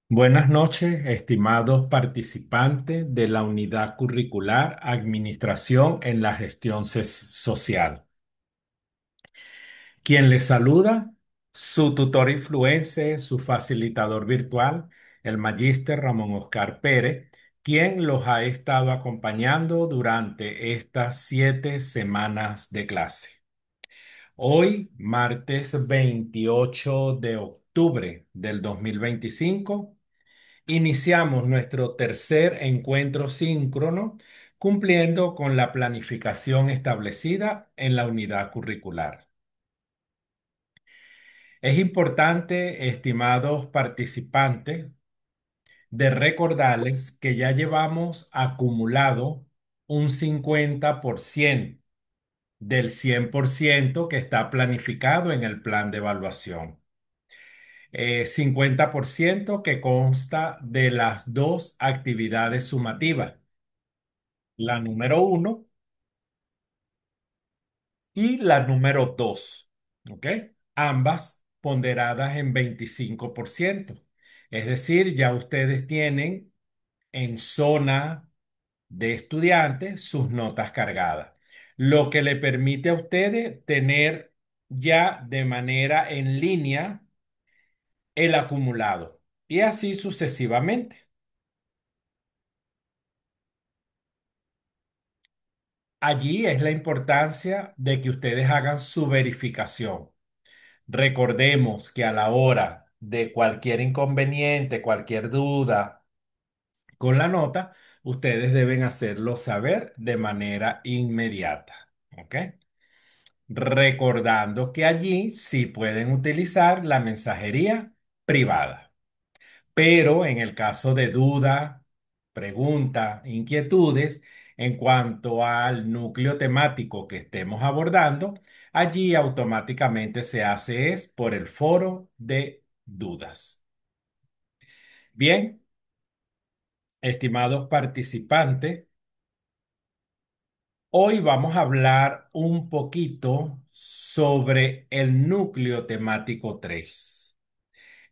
Buenas noches, estimados participantes de la unidad curricular Administración en la Gestión Social. Quien les saluda, su tutor influencer, su facilitador virtual, el magíster Ramón Oscar Pérez, quien los ha estado acompañando durante estas 7 semanas de clase. Hoy, martes 28 de octubre del 2025. Iniciamos nuestro tercer encuentro síncrono cumpliendo con la planificación establecida en la unidad curricular. Es importante, estimados participantes, de recordarles que ya llevamos acumulado un 50% del 100% que está planificado en el plan de evaluación. 50% que consta de las dos actividades sumativas. La número uno y la número dos, ¿ok? Ambas ponderadas en 25%. Es decir, ya ustedes tienen en zona de estudiantes sus notas cargadas, lo que le permite a ustedes tener ya de manera en línea el acumulado y así sucesivamente. Allí es la importancia de que ustedes hagan su verificación. Recordemos que a la hora de cualquier inconveniente, cualquier duda con la nota, ustedes deben hacerlo saber de manera inmediata. ¿Ok? Recordando que allí sí pueden utilizar la mensajería privada. Pero en el caso de duda, pregunta, inquietudes en cuanto al núcleo temático que estemos abordando, allí automáticamente se hace es por el foro de dudas. Bien, estimados participantes, hoy vamos a hablar un poquito sobre el núcleo temático 3.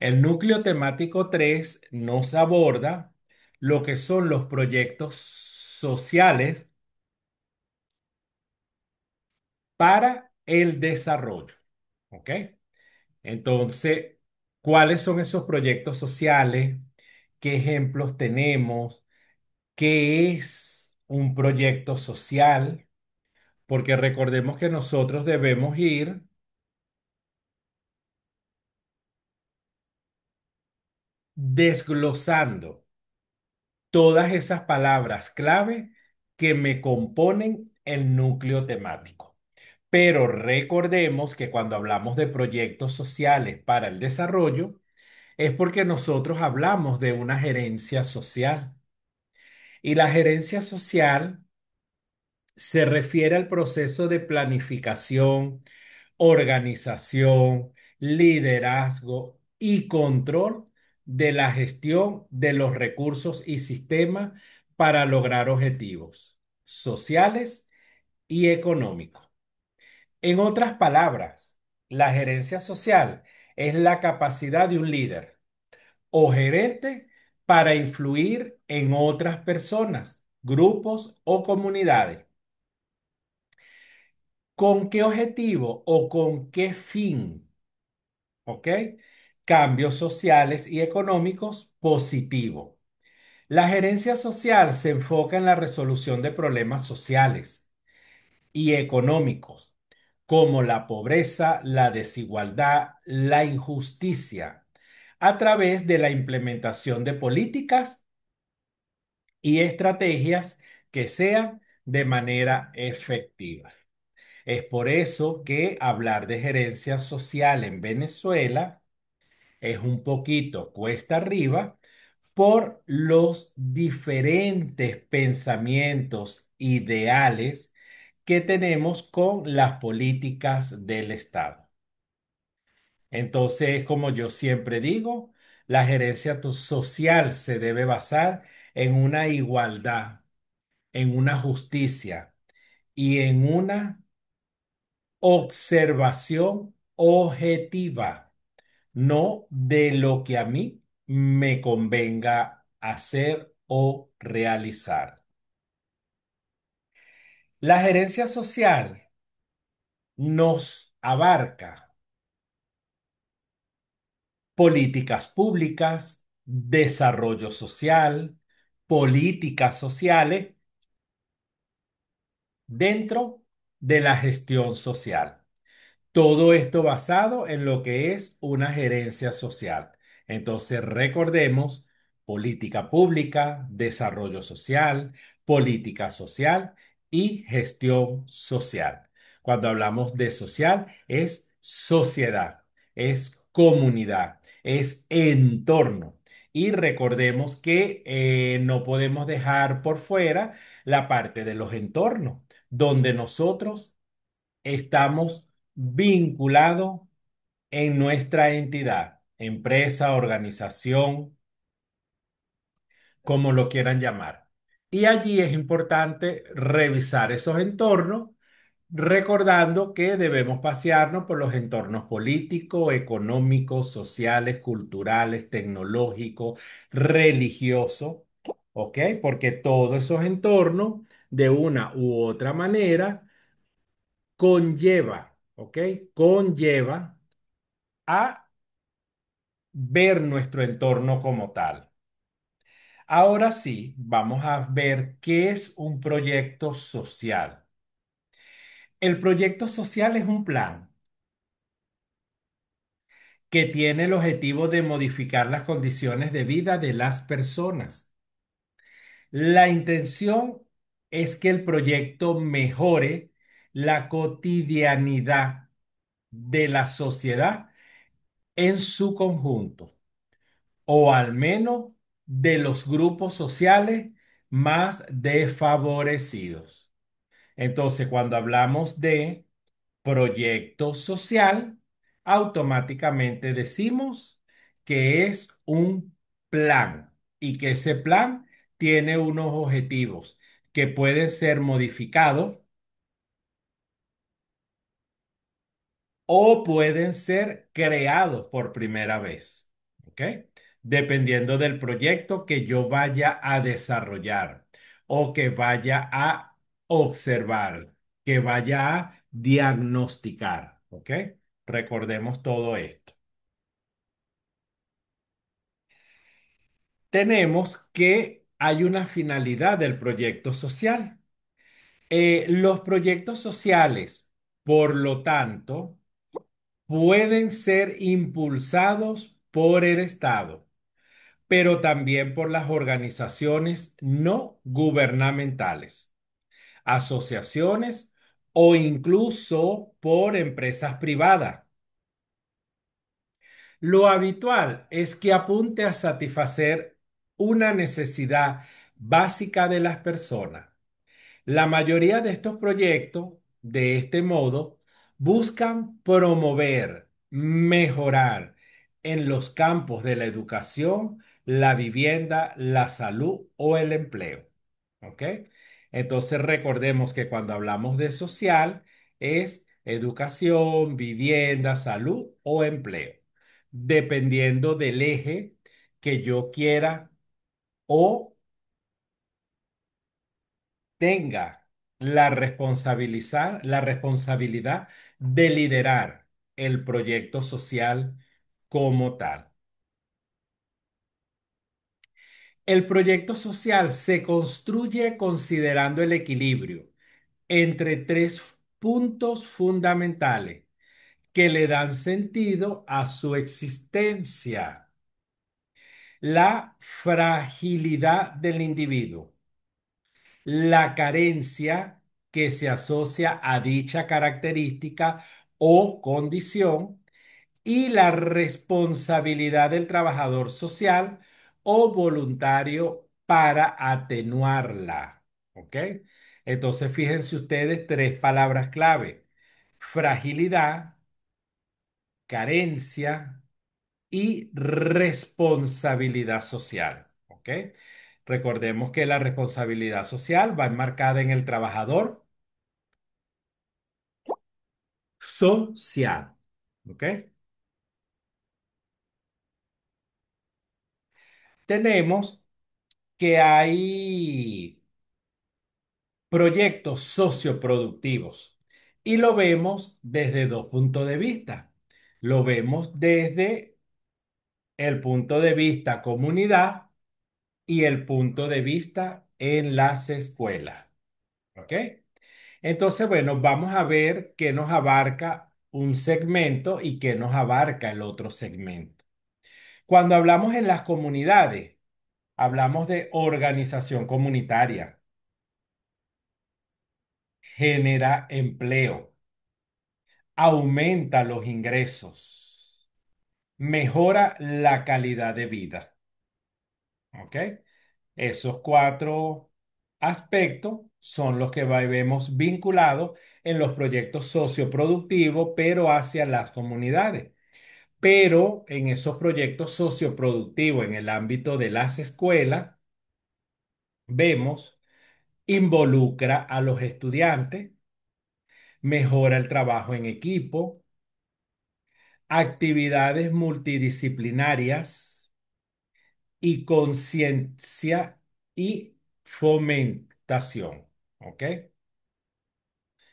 El núcleo temático 3 nos aborda lo que son los proyectos sociales para el desarrollo. ¿Ok? Entonces, ¿cuáles son esos proyectos sociales? ¿Qué ejemplos tenemos? ¿Qué es un proyecto social? Porque recordemos que nosotros debemos ir desglosando todas esas palabras clave que me componen el núcleo temático. Pero recordemos que cuando hablamos de proyectos sociales para el desarrollo, es porque nosotros hablamos de una gerencia social. Y la gerencia social se refiere al proceso de planificación, organización, liderazgo y control de la gestión de los recursos y sistemas para lograr objetivos sociales y económicos. En otras palabras, la gerencia social es la capacidad de un líder o gerente para influir en otras personas, grupos o comunidades. ¿Con qué objetivo o con qué fin? ¿Ok? Cambios sociales y económicos positivos. La gerencia social se enfoca en la resolución de problemas sociales y económicos, como la pobreza, la desigualdad, la injusticia, a través de la implementación de políticas y estrategias que sean de manera efectiva. Es por eso que hablar de gerencia social en Venezuela es un poquito cuesta arriba por los diferentes pensamientos ideales que tenemos con las políticas del Estado. Entonces, como yo siempre digo, la gerencia social se debe basar en una igualdad, en una justicia y en una observación objetiva, no de lo que a mí me convenga hacer o realizar. La gerencia social nos abarca políticas públicas, desarrollo social, políticas sociales dentro de la gestión social. Todo esto basado en lo que es una gerencia social. Entonces, recordemos política pública, desarrollo social, política social y gestión social. Cuando hablamos de social, es sociedad, es comunidad, es entorno. Y recordemos que no podemos dejar por fuera la parte de los entornos, donde nosotros estamos vinculados en nuestra entidad, empresa, organización, como lo quieran llamar. Y allí es importante revisar esos entornos, recordando que debemos pasearnos por los entornos políticos, económicos, sociales, culturales, tecnológicos, religiosos, ¿ok? Porque todos esos entornos, de una u otra manera, conlleva, ¿ok? Conlleva a ver nuestro entorno como tal. Ahora sí, vamos a ver qué es un proyecto social. El proyecto social es un plan que tiene el objetivo de modificar las condiciones de vida de las personas. La intención es que el proyecto mejore la cotidianidad de la sociedad en su conjunto, o al menos de los grupos sociales más desfavorecidos. Entonces, cuando hablamos de proyecto social, automáticamente decimos que es un plan y que ese plan tiene unos objetivos que pueden ser modificados o pueden ser creados por primera vez, ¿ok? Dependiendo del proyecto que yo vaya a desarrollar o que vaya a observar, que vaya a diagnosticar, ¿ok? Recordemos todo esto. Tenemos que hay una finalidad del proyecto social. Los proyectos sociales, por lo tanto, pueden ser impulsados por el Estado, pero también por las organizaciones no gubernamentales, asociaciones o incluso por empresas privadas. Lo habitual es que apunte a satisfacer una necesidad básica de las personas. La mayoría de estos proyectos, de este modo, buscan promover, mejorar en los campos de la educación, la vivienda, la salud o el empleo. ¿Ok? Entonces recordemos que cuando hablamos de social es educación, vivienda, salud o empleo, dependiendo del eje que yo quiera o tenga la responsabilidad de liderar el proyecto social como tal. El proyecto social se construye considerando el equilibrio entre tres puntos fundamentales que le dan sentido a su existencia: la fragilidad del individuo, la carencia que se asocia a dicha característica o condición y la responsabilidad del trabajador social o voluntario para atenuarla. ¿Ok? Entonces, fíjense ustedes tres palabras clave: fragilidad, carencia y responsabilidad social. ¿Ok? Recordemos que la responsabilidad social va enmarcada en el trabajador social. ¿Ok? tenemos que hay proyectos socioproductivos y lo vemos desde dos puntos de vista. Lo vemos desde el punto de vista comunidad y el punto de vista en las escuelas. ¿Ok? Entonces, bueno, vamos a ver qué nos abarca un segmento y qué nos abarca el otro segmento. Cuando hablamos en las comunidades, hablamos de organización comunitaria, genera empleo, aumenta los ingresos, mejora la calidad de vida. ¿Ok? Esos cuatro aspectos son los que vemos vinculados en los proyectos socioproductivos, pero hacia las comunidades. Pero en esos proyectos socioproductivos en el ámbito de las escuelas, vemos, involucra a los estudiantes, mejora el trabajo en equipo, actividades multidisciplinarias y conciencia y fomentación. ¿Ok?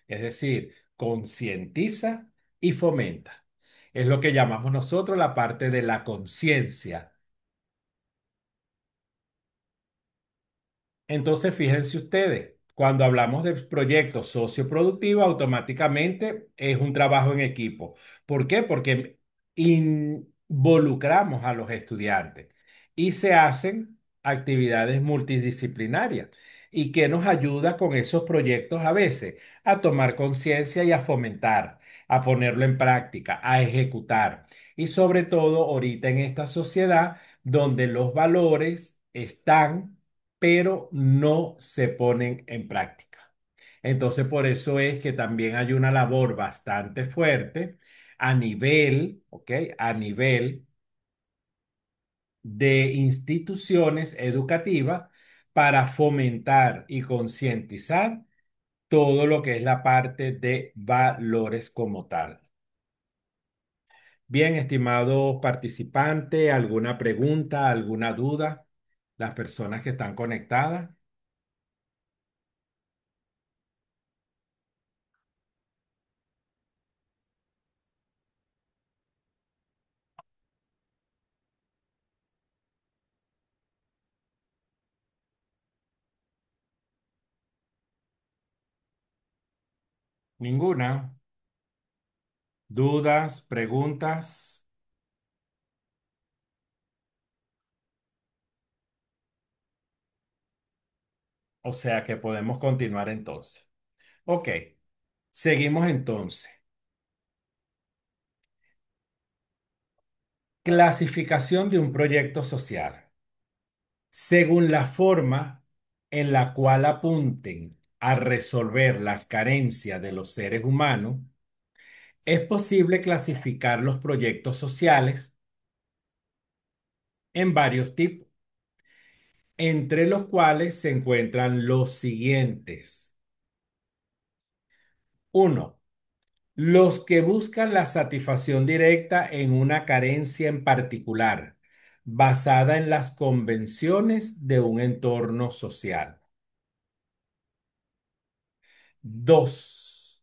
Es decir, concientiza y fomenta. Es lo que llamamos nosotros la parte de la conciencia. Entonces, fíjense ustedes, cuando hablamos de proyectos socioproductivos, automáticamente es un trabajo en equipo. ¿Por qué? Porque involucramos a los estudiantes y se hacen actividades multidisciplinarias. ¿Y qué nos ayuda con esos proyectos a veces? A tomar conciencia y a fomentar, a ponerlo en práctica, a ejecutar. Y sobre todo ahorita en esta sociedad donde los valores están pero no se ponen en práctica. Entonces, por eso es que también hay una labor bastante fuerte a nivel, ¿ok? A nivel de instituciones educativas para fomentar y concientizar todo lo que es la parte de valores como tal. Bien, estimado participante, ¿alguna pregunta, alguna duda? Las personas que están conectadas, ninguna. ¿Dudas, preguntas? O sea que podemos continuar entonces. Ok, seguimos entonces. Clasificación de un proyecto social. Según la forma en la cual apunten a resolver las carencias de los seres humanos, es posible clasificar los proyectos sociales en varios tipos, entre los cuales se encuentran los siguientes. Uno, los que buscan la satisfacción directa en una carencia en particular, basada en las convenciones de un entorno social. Dos,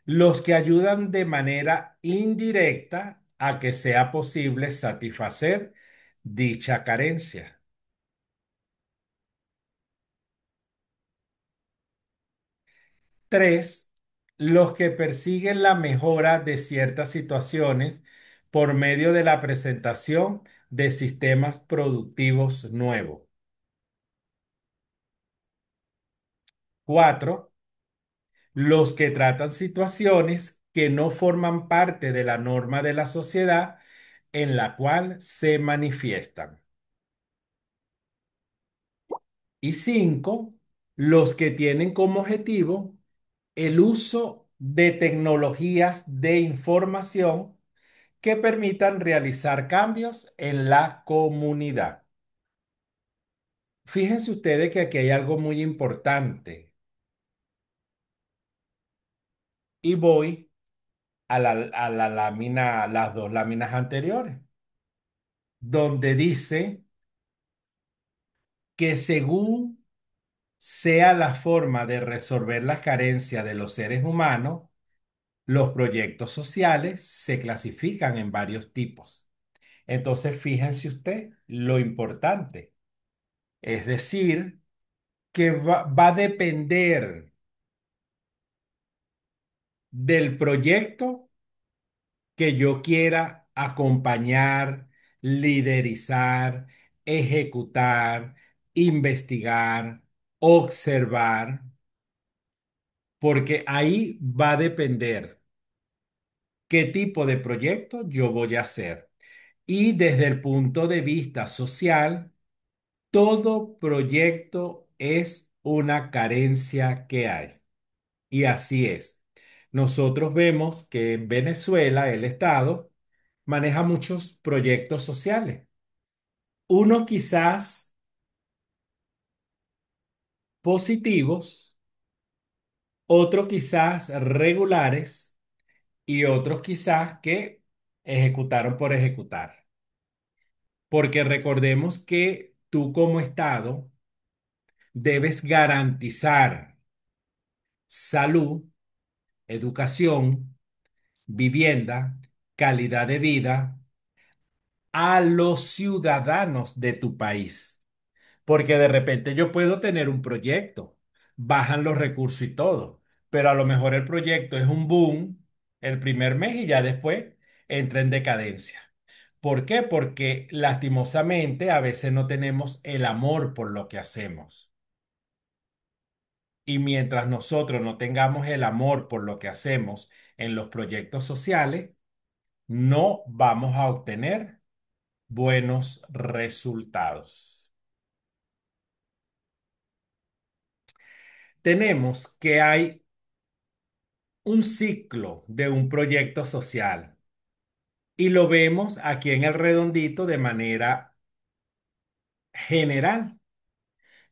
los que ayudan de manera indirecta a que sea posible satisfacer dicha carencia. Tres, los que persiguen la mejora de ciertas situaciones por medio de la presentación de sistemas productivos nuevos. Cuatro, los que tratan situaciones que no forman parte de la norma de la sociedad en la cual se manifiestan. Y cinco, los que tienen como objetivo el uso de tecnologías de información que permitan realizar cambios en la comunidad. Fíjense ustedes que aquí hay algo muy importante y voy a la lámina, las dos láminas anteriores, donde dice que según sea la forma de resolver las carencias de los seres humanos, los proyectos sociales se clasifican en varios tipos. Entonces, fíjense usted lo importante. Es decir, que va a depender del proyecto que yo quiera acompañar, liderizar, ejecutar, investigar, observar, porque ahí va a depender qué tipo de proyecto yo voy a hacer. Y desde el punto de vista social, todo proyecto es una carencia que hay. Y así es. Nosotros vemos que en Venezuela el Estado maneja muchos proyectos sociales. Unos quizás positivos, otros quizás regulares y otros quizás que ejecutaron por ejecutar. Porque recordemos que tú como Estado debes garantizar salud, educación, vivienda, calidad de vida a los ciudadanos de tu país. Porque de repente yo puedo tener un proyecto, bajan los recursos y todo, pero a lo mejor el proyecto es un boom el primer mes y ya después entra en decadencia. ¿Por qué? Porque lastimosamente a veces no tenemos el amor por lo que hacemos. Y mientras nosotros no tengamos el amor por lo que hacemos en los proyectos sociales, no vamos a obtener buenos resultados. Tenemos que hay un ciclo de un proyecto social y lo vemos aquí en el redondito de manera general.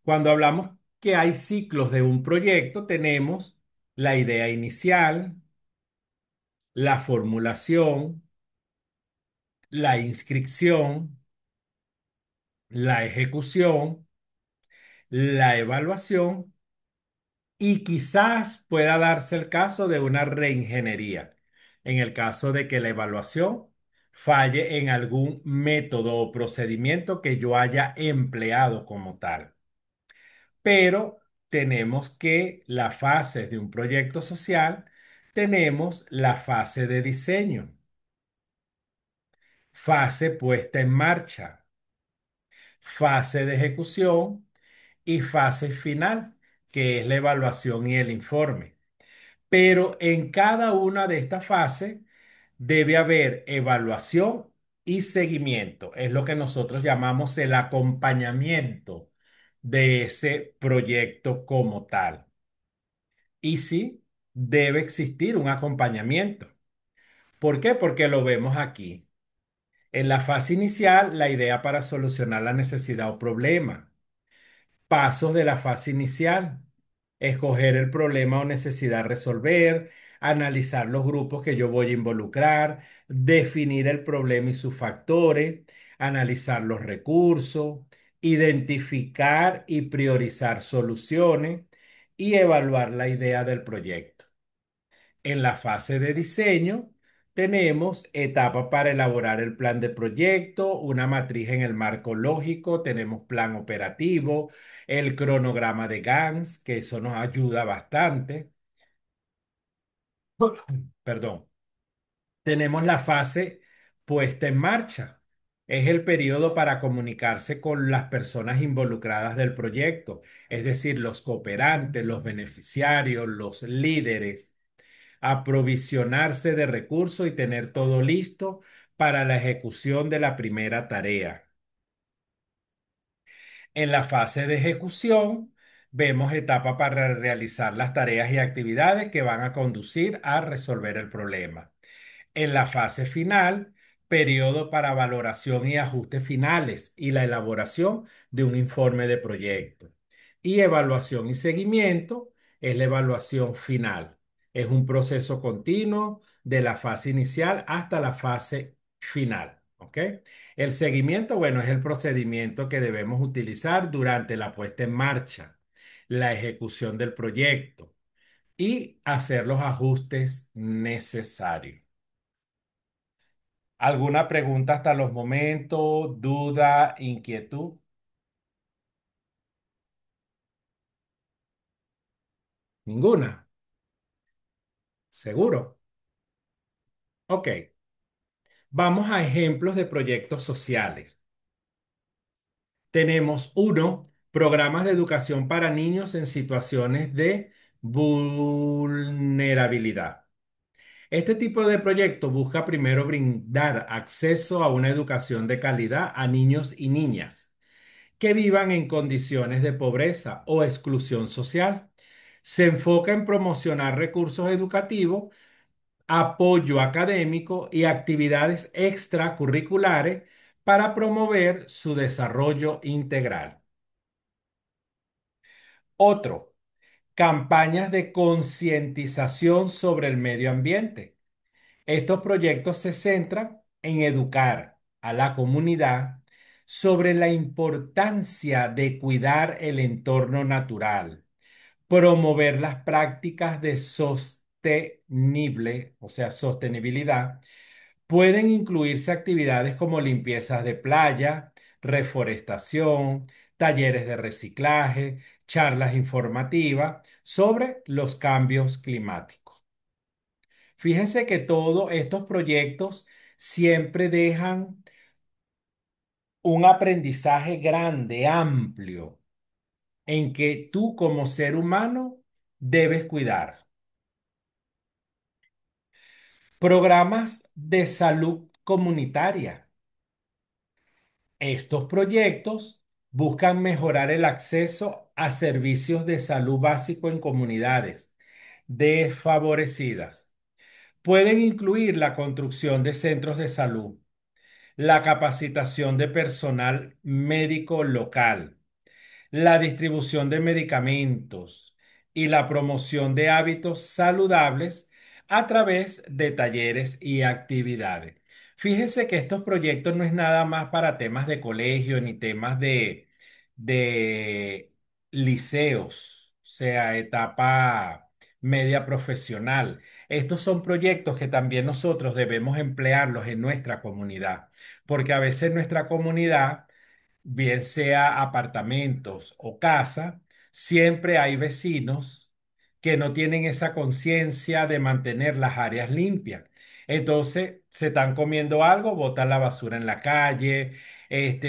Cuando hablamos que hay ciclos de un proyecto, tenemos la idea inicial, la formulación, la inscripción, la ejecución, la evaluación y quizás pueda darse el caso de una reingeniería, en el caso de que la evaluación falle en algún método o procedimiento que yo haya empleado como tal. Pero tenemos que las fases de un proyecto social, tenemos la fase de diseño, fase puesta en marcha, fase de ejecución y fase final, que es la evaluación y el informe. Pero en cada una de estas fases debe haber evaluación y seguimiento. Es lo que nosotros llamamos el acompañamiento de ese proyecto como tal. Y sí, debe existir un acompañamiento. ¿Por qué? Porque lo vemos aquí. En la fase inicial, la idea para solucionar la necesidad o problema. Pasos de la fase inicial: escoger el problema o necesidad a resolver, analizar los grupos que yo voy a involucrar, definir el problema y sus factores, analizar los recursos, identificar y priorizar soluciones y evaluar la idea del proyecto. En la fase de diseño tenemos etapas para elaborar el plan de proyecto, una matriz en el marco lógico, tenemos plan operativo, el cronograma de Gantt, que eso nos ayuda bastante. Perdón. Tenemos la fase puesta en marcha. Es el periodo para comunicarse con las personas involucradas del proyecto, es decir, los cooperantes, los beneficiarios, los líderes, aprovisionarse de recursos y tener todo listo para la ejecución de la primera tarea. En la fase de ejecución, vemos etapas para realizar las tareas y actividades que van a conducir a resolver el problema. En la fase final, periodo para valoración y ajustes finales y la elaboración de un informe de proyecto. Y evaluación y seguimiento es la evaluación final. Es un proceso continuo de la fase inicial hasta la fase final. ¿Ok? El seguimiento, bueno, es el procedimiento que debemos utilizar durante la puesta en marcha, la ejecución del proyecto y hacer los ajustes necesarios. ¿Alguna pregunta hasta los momentos? ¿Duda? ¿Inquietud? Ninguna. ¿Seguro? Ok. Vamos a ejemplos de proyectos sociales. Tenemos uno, programas de educación para niños en situaciones de vulnerabilidad. Este tipo de proyecto busca primero brindar acceso a una educación de calidad a niños y niñas que vivan en condiciones de pobreza o exclusión social. Se enfoca en promocionar recursos educativos, apoyo académico y actividades extracurriculares para promover su desarrollo integral. Otro, campañas de concientización sobre el medio ambiente. Estos proyectos se centran en educar a la comunidad sobre la importancia de cuidar el entorno natural, promover las prácticas de sostenible, o sea, sostenibilidad. Pueden incluirse actividades como limpiezas de playa, reforestación, talleres de reciclaje, charlas informativas sobre los cambios climáticos. Fíjense que todos estos proyectos siempre dejan un aprendizaje grande, amplio, en que tú como ser humano debes cuidar. Programas de salud comunitaria. Estos proyectos buscan mejorar el acceso a servicios de salud básico en comunidades desfavorecidas. Pueden incluir la construcción de centros de salud, la capacitación de personal médico local, la distribución de medicamentos y la promoción de hábitos saludables a través de talleres y actividades. Fíjense que estos proyectos no es nada más para temas de colegio ni temas de liceos, o sea, etapa media profesional. Estos son proyectos que también nosotros debemos emplearlos en nuestra comunidad, porque a veces nuestra comunidad, bien sea apartamentos o casa, siempre hay vecinos que no tienen esa conciencia de mantener las áreas limpias. Entonces, se están comiendo algo, botan la basura en la calle.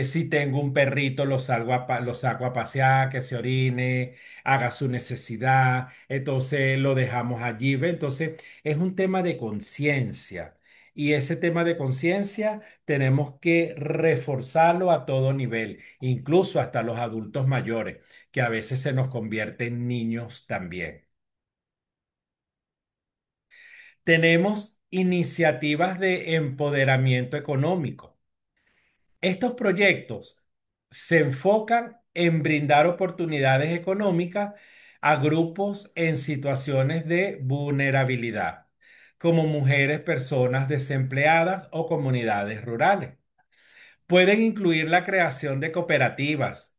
Si tengo un perrito, lo saco a pasear, que se orine, haga su necesidad. Entonces, lo dejamos allí. ¿Ve? Entonces, es un tema de conciencia. Y ese tema de conciencia tenemos que reforzarlo a todo nivel, incluso hasta los adultos mayores, que a veces se nos convierten en niños también. Tenemos iniciativas de empoderamiento económico. Estos proyectos se enfocan en brindar oportunidades económicas a grupos en situaciones de vulnerabilidad, como mujeres, personas desempleadas o comunidades rurales. Pueden incluir la creación de cooperativas,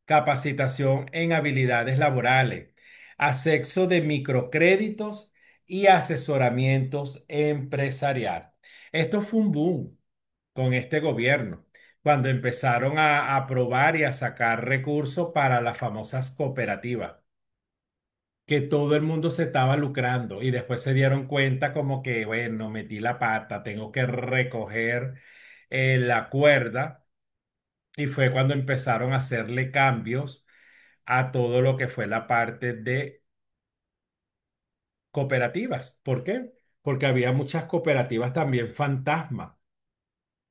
capacitación en habilidades laborales, acceso de microcréditos y asesoramientos empresarial. Esto fue un boom con este gobierno, cuando empezaron a aprobar y a sacar recursos para las famosas cooperativas, que todo el mundo se estaba lucrando y después se dieron cuenta como que, bueno, metí la pata, tengo que recoger la cuerda y fue cuando empezaron a hacerle cambios a todo lo que fue la parte de cooperativas. ¿Por qué? Porque había muchas cooperativas también fantasma.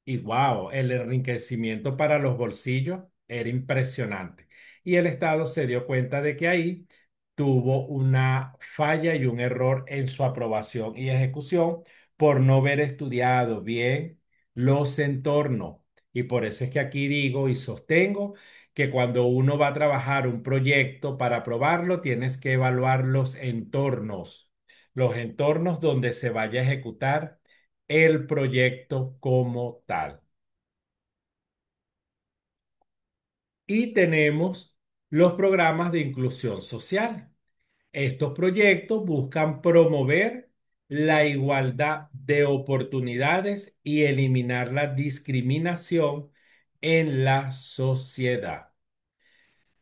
Y wow, el enriquecimiento para los bolsillos era impresionante. Y el Estado se dio cuenta de que ahí tuvo una falla y un error en su aprobación y ejecución por no haber estudiado bien los entornos. Y por eso es que aquí digo y sostengo que cuando uno va a trabajar un proyecto para aprobarlo, tienes que evaluar los entornos donde se vaya a ejecutar el proyecto como tal. Y tenemos los programas de inclusión social. Estos proyectos buscan promover la igualdad de oportunidades y eliminar la discriminación en la sociedad.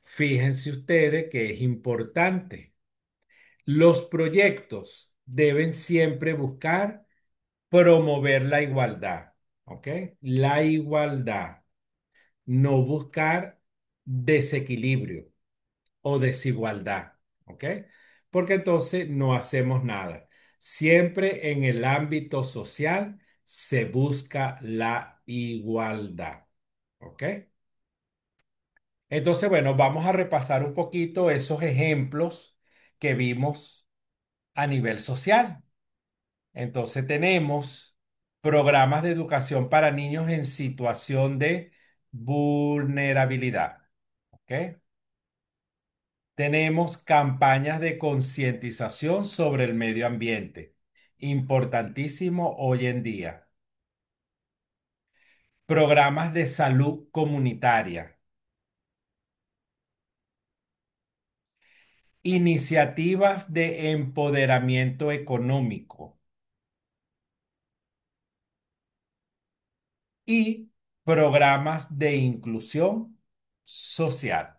Fíjense ustedes que es importante. Los proyectos deben siempre buscar promover la igualdad, ¿ok? La igualdad, no buscar desequilibrio o desigualdad, ¿ok? Porque entonces no hacemos nada. Siempre en el ámbito social se busca la igualdad, ¿ok? Entonces, bueno, vamos a repasar un poquito esos ejemplos que vimos a nivel social. Entonces, tenemos programas de educación para niños en situación de vulnerabilidad, ¿ok? Tenemos campañas de concientización sobre el medio ambiente, importantísimo hoy en día. Programas de salud comunitaria, iniciativas de empoderamiento económico y programas de inclusión social.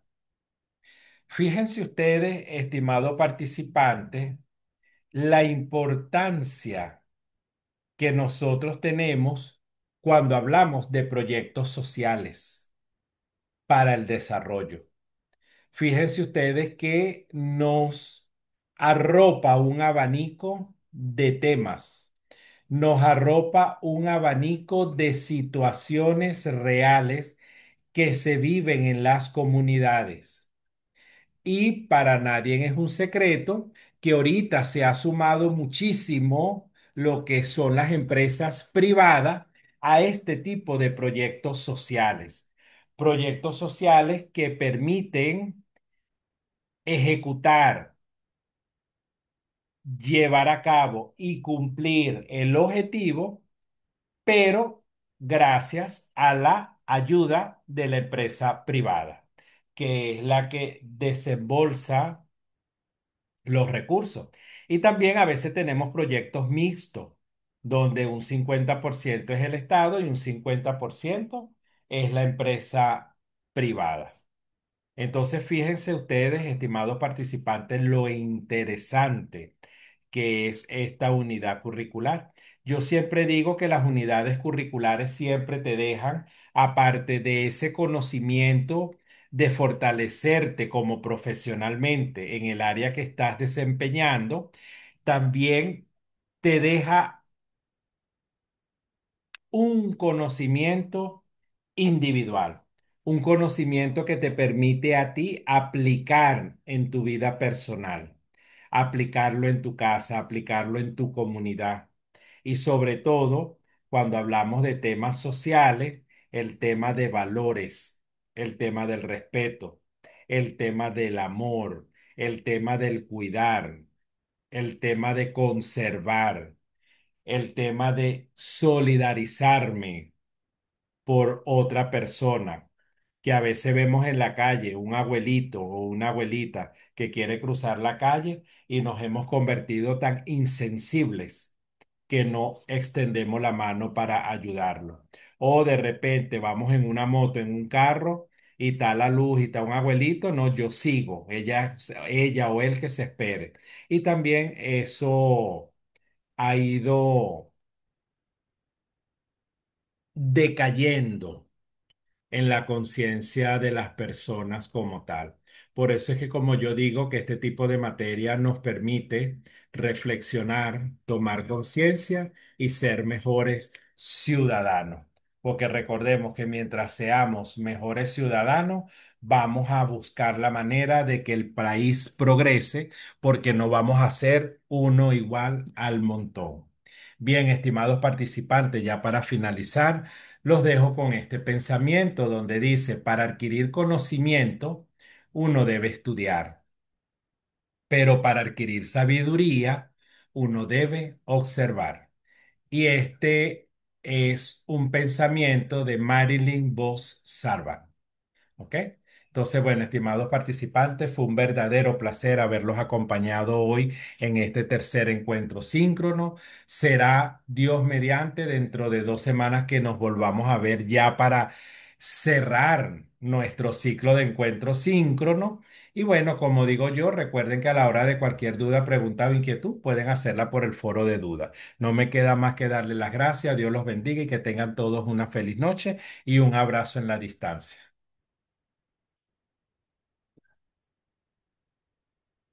Fíjense ustedes, estimado participante, la importancia que nosotros tenemos cuando hablamos de proyectos sociales para el desarrollo. Fíjense ustedes que nos arropa un abanico de temas, nos arropa un abanico de situaciones reales que se viven en las comunidades. Y para nadie es un secreto que ahorita se ha sumado muchísimo lo que son las empresas privadas a este tipo de proyectos sociales. Proyectos sociales que permiten ejecutar, llevar a cabo y cumplir el objetivo, pero gracias a la ayuda de la empresa privada, que es la que desembolsa los recursos. Y también a veces tenemos proyectos mixtos, donde un 50% es el Estado y un 50% es la empresa privada. Entonces, fíjense ustedes, estimados participantes, lo interesante que es esta unidad curricular. Yo siempre digo que las unidades curriculares siempre te dejan, aparte de ese conocimiento de fortalecerte como profesionalmente en el área que estás desempeñando, también te deja un conocimiento individual, un conocimiento que te permite a ti aplicar en tu vida personal, aplicarlo en tu casa, aplicarlo en tu comunidad. Y sobre todo, cuando hablamos de temas sociales, el tema de valores, el tema del respeto, el tema del amor, el tema del cuidar, el tema de conservar, el tema de solidarizarme por otra persona, que a veces vemos en la calle un abuelito o una abuelita que quiere cruzar la calle y nos hemos convertido tan insensibles que no extendemos la mano para ayudarlo. O de repente vamos en una moto, en un carro y está la luz y está un abuelito, no, yo sigo, ella o él que se espere. Y también eso ha ido decayendo en la conciencia de las personas como tal. Por eso es que como yo digo que este tipo de materia nos permite reflexionar, tomar conciencia y ser mejores ciudadanos. Porque recordemos que mientras seamos mejores ciudadanos, vamos a buscar la manera de que el país progrese, porque no vamos a ser uno igual al montón. Bien, estimados participantes, ya para finalizar. Los dejo con este pensamiento donde dice, para adquirir conocimiento, uno debe estudiar, pero para adquirir sabiduría, uno debe observar. Y este es un pensamiento de Marilyn Vos Sarvan. ¿Ok? Entonces, bueno, estimados participantes, fue un verdadero placer haberlos acompañado hoy en este tercer encuentro síncrono. Será Dios mediante dentro de 2 semanas que nos volvamos a ver ya para cerrar nuestro ciclo de encuentros síncrono. Y bueno, como digo yo, recuerden que a la hora de cualquier duda, pregunta o inquietud, pueden hacerla por el foro de duda. No me queda más que darles las gracias, Dios los bendiga y que tengan todos una feliz noche y un abrazo en la distancia.